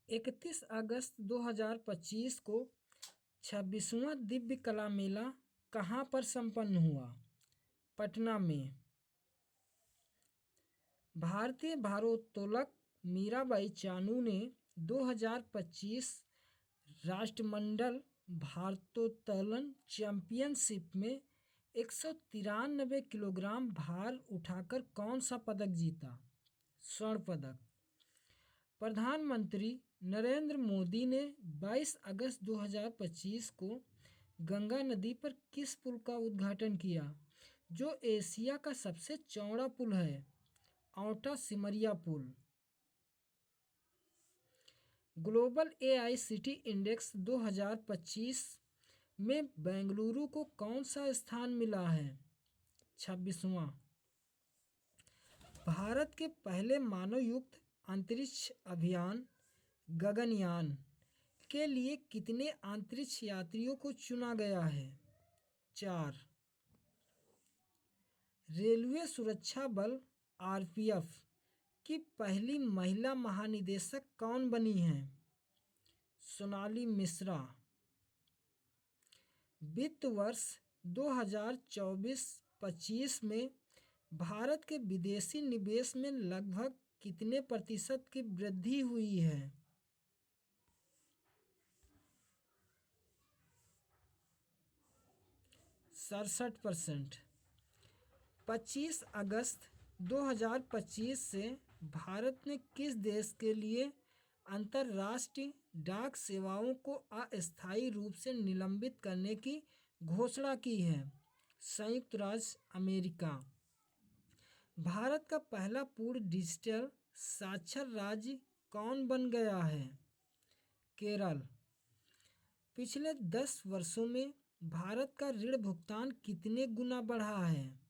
31 अगस्त 2025 को 26वां दिव्य कला मेला कहाँ पर संपन्न हुआ? पटना में। भारतीय भारोत्तोलक मीराबाई चानू ने 2025 राष्ट्रमंडल भारोत्तोलन चैंपियनशिप में 193 किलोग्राम भार उठाकर कौन सा पदक जीता? स्वर्ण पदक। प्रधानमंत्री नरेंद्र मोदी ने 22 अगस्त 2025 को गंगा नदी पर किस पुल का उद्घाटन किया, जो एशिया का सबसे चौड़ा पुल है? औंटा सिमरिया पुल। ग्लोबल AICTE इंडेक्स 2025 में बेंगलुरु को कौन सा स्थान मिला है? 26वां। भारत के पहले मानवयुक्त अंतरिक्ष अभियान गगनयान के लिए कितने अंतरिक्ष यात्रियों को चुना गया है? 4। रेलवे सुरक्षा बल RPF की पहली महिला महानिदेशक कौन बनी हैं? सोनाली मिश्रा। वित्त वर्ष 2024-25 में भारत के विदेशी निवेश में लगभग कितने प्रतिशत की वृद्धि हुई है? 67%। 25 अगस्त 2025 से भारत ने किस देश के लिए अंतर्राष्ट्रीय डाक सेवाओं को अस्थायी रूप से निलंबित करने की घोषणा की है? संयुक्त राज्य अमेरिका। भारत का पहला पूर्ण डिजिटल साक्षर राज्य कौन बन गया है? केरल। पिछले 10 वर्षों में भारत का ऋण भुगतान कितने गुना बढ़ा है?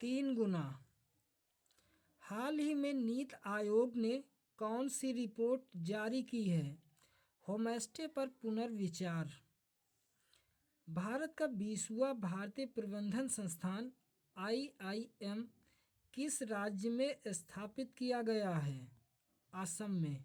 3 गुना। हाल ही में नीति आयोग ने कौन सी रिपोर्ट जारी की है? होमस्टे पर पुनर्विचार। भारत का 20वां भारतीय प्रबंधन संस्थान IIM किस राज्य में स्थापित किया गया है? असम में।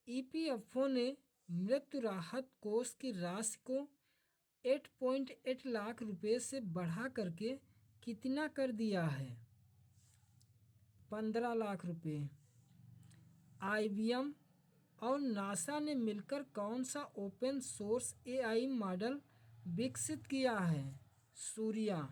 EPFO ने मृत्यु राहत कोष की राशि को 8.8 लाख रुपए से बढ़ा करके कितना कर दिया है? 15 लाख रुपए। IBM और नासा ने मिलकर कौन सा ओपन सोर्स AI मॉडल विकसित किया है? सूर्या।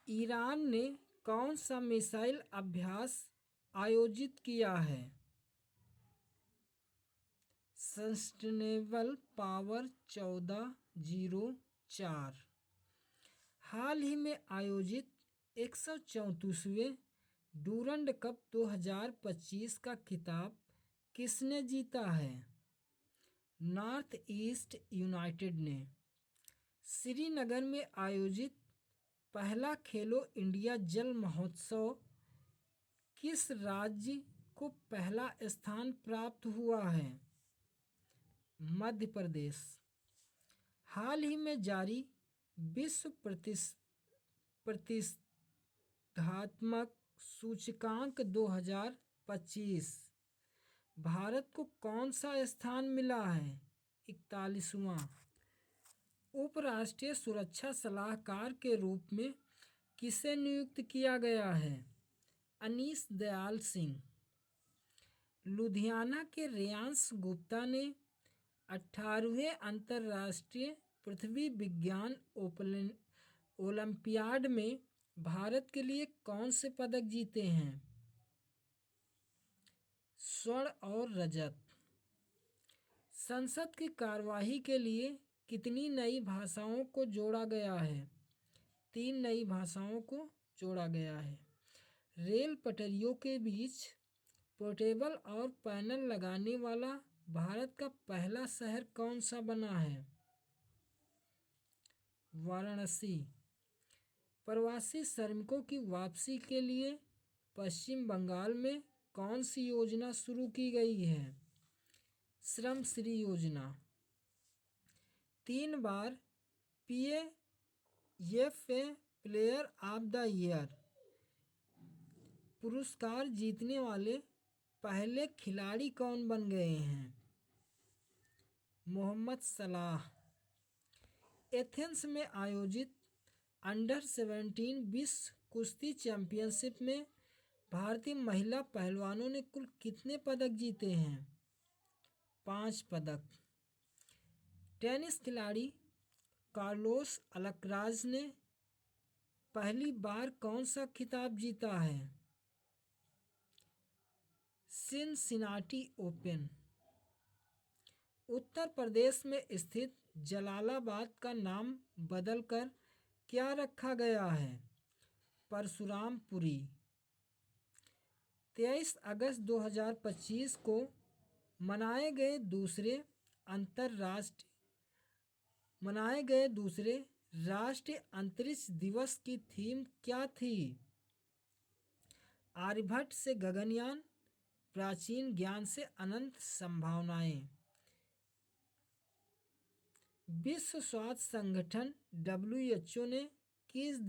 ईरान ने कौन सा मिसाइल अभ्यास आयोजित किया है? Sustainable power 1404। हाल ही में आयोजित 134वें डूरंड कप 2025 का खिताब किसने जीता है? नॉर्थ ईस्ट यूनाइटेड ने। श्रीनगर में आयोजित पहला खेलो इंडिया जल महोत्सव किस राज्य को पहला स्थान प्राप्त हुआ है? मध्य प्रदेश। हाल ही में जारी विश्व प्रतिस्पर्धात्मक सूचकांक 2025 भारत को कौन सा स्थान मिला है? 41वां। उपराष्ट्रीय सुरक्षा सलाहकार के रूप में किसे नियुक्त किया गया है? अनीश दयाल सिंह। लुधियाना के रेयांश गुप्ता ने 18वें अंतर्राष्ट्रीय पृथ्वी विज्ञान ओलंपियाड में भारत के लिए कौन से पदक जीते हैं? स्वर्ण और रजत। संसद की कार्यवाही के लिए कितनी नई भाषाओं को जोड़ा गया है? 3 नई भाषाओं को जोड़ा गया है। रेल पटरियों के बीच पोर्टेबल और पैनल लगाने वाला भारत का पहला शहर कौन सा बना है? वाराणसी। प्रवासी श्रमिकों की वापसी के लिए पश्चिम बंगाल में कौन सी योजना शुरू की गई है? श्रम श्री योजना। 3 बार PAFA player of the year पुरस्कार जीतने वाले पहले खिलाड़ी कौन बन गए हैं? मोहम्मद सलाह। एथेंस में आयोजित अंडर-17 विश्व कुश्ती चैंपियनशिप में भारतीय महिला पहलवानों ने कुल कितने पदक जीते हैं? 5 पदक। टेनिस खिलाड़ी कार्लोस अल्कराज ने पहली बार कौन सा खिताब जीता है? Cincinnati open. उत्तर प्रदेश में स्थित जलालाबाद का नाम बदलकर क्या रखा गया है? परशुरामपुरी। 23 अगस्त 2025 को मनाए गए दूसरे राष्ट्रीय अंतरिक्ष दिवस की थीम क्या थी? आर्यभट्ट से गगनयान, प्राचीन ज्ञान से अनंत संभावनाएं। विश्व स्वास्थ्य संगठन WHO ने किस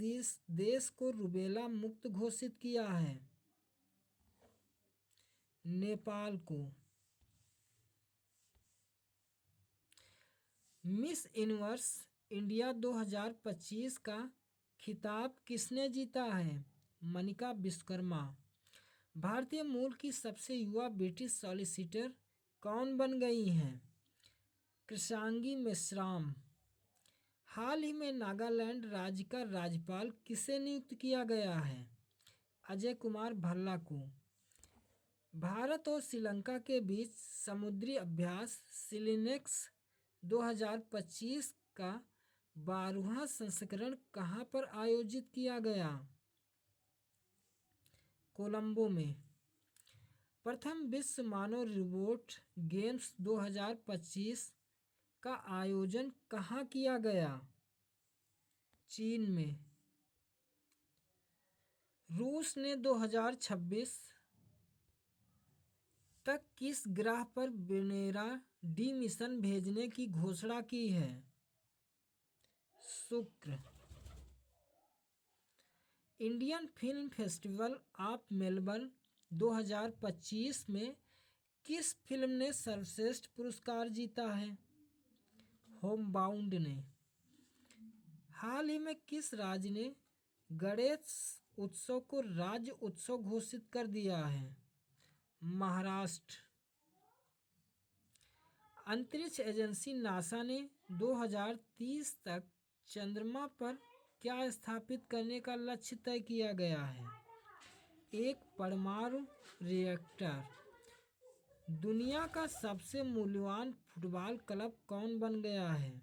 देश को रूबेला मुक्त घोषित किया है? नेपाल को। मिस यूनिवर्स इंडिया 2025 का खिताब किसने जीता है? मनिका विश्वकर्मा। भारतीय मूल की सबसे युवा ब्रिटिश सॉलिसिटर कौन बन गई हैं? कृषांगी मेश्राम। हाल ही में नागालैंड राज्य का राज्यपाल किसे नियुक्त किया गया है? अजय कुमार भल्ला को। भारत और श्रीलंका के बीच समुद्री अभ्यास सिलिनेक्स 2025 का 12वां संस्करण कहाँ पर आयोजित किया गया? कोलंबो में। प्रथम विश्व मानव रोबोट गेम्स 2025 का आयोजन कहाँ किया गया? चीन में। रूस ने 2026 तक किस ग्रह पर वेनेरा डी मिशन भेजने की घोषणा की है? शुक्र। Indian film festival of Melbourne 2025 में किस फिल्म ने सर्वश्रेष्ठ पुरस्कार जीता है? होमबाउंड ने। हाल ही में किस राज्य ने गणेश उत्सव को राज्य उत्सव घोषित कर दिया है? महाराष्ट्र। अंतरिक्ष एजेंसी नासा ने 2030 तक चंद्रमा पर क्या स्थापित करने का लक्ष्य तय किया गया है? एक परमाणु रिएक्टर। दुनिया का सबसे मूल्यवान फुटबॉल क्लब कौन बन गया है?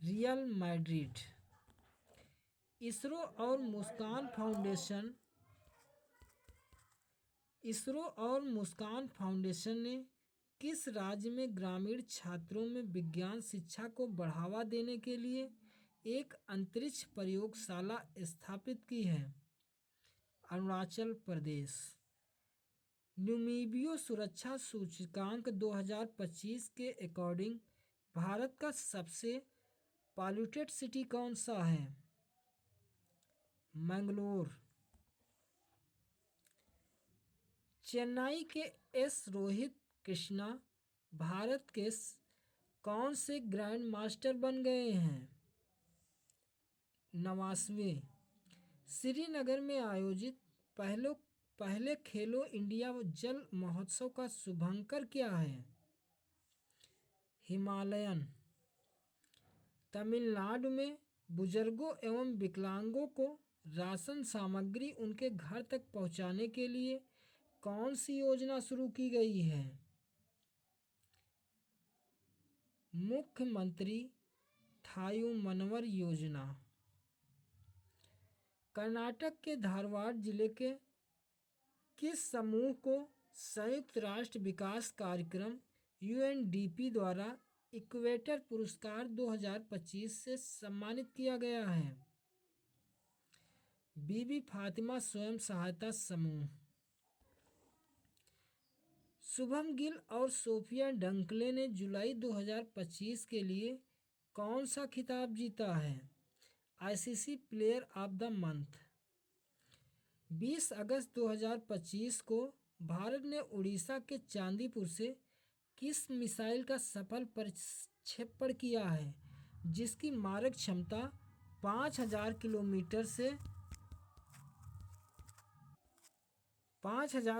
Real Madrid. इसरो और मुस्कान फाउंडेशन ने किस राज्य में ग्रामीण छात्रों में विज्ञान शिक्षा को बढ़ावा देने के लिए एक अंतरिक्ष प्रयोगशाला स्थापित की है? अरुणाचल प्रदेश। न्यूमीबियो सुरक्षा सूचकांक 2025 के अकॉर्डिंग भारत का सबसे पॉल्यूटेड सिटी कौन सा है? मैंगलोर। चेन्नई के एस रोहित कृष्णा भारत के कौन से ग्रैंड मास्टर बन गए हैं? 9वें। श्रीनगर में आयोजित पहले खेलो इंडिया जल महोत्सव का शुभंकर क्या है? हिमालयन। तमिलनाडु में बुजुर्गों एवं विकलांगों को राशन सामग्री उनके घर तक पहुंचाने के लिए कौन सी योजना शुरू की गई है? मुख्यमंत्री थायुमनवर योजना। कर्नाटक के धारवाड़ जिले के किस समूह को संयुक्त राष्ट्र विकास कार्यक्रम UNDP द्वारा इक्वेटर पुरस्कार 2025 से सम्मानित किया गया है? बीबी फातिमा स्वयं सहायता समूह। शुभम गिल और सोफिया डंकले ने जुलाई 2025 के लिए कौन सा खिताब जीता है? ICC player of the month. 20 अगस्त 2025 को भारत ने उड़ीसा के चांदीपुर से किस मिसाइल का सफल प्रक्षेपण किया है जिसकी मारक क्षमता 5000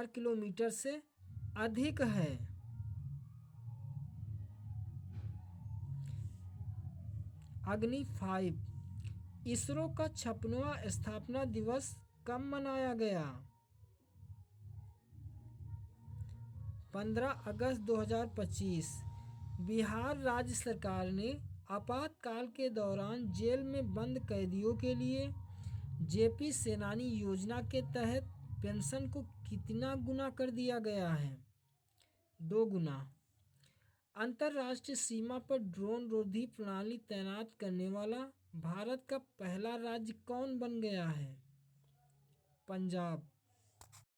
किलोमीटर से अधिक है? अग्नि 5। इसरो का 56वां स्थापना दिवस कब मनाया गया? 15 अगस्त 2025। बिहार राज्य सरकार ने आपातकाल के दौरान जेल में बंद कैदियों के लिए जेपी सेनानी योजना के तहत पेंशन को कितना गुना कर दिया गया है? 2 गुना। अंतर्राष्ट्रीय सीमा पर ड्रोन रोधी प्रणाली तैनात करने वाला भारत का पहला राज्य कौन बन गया है? पंजाब।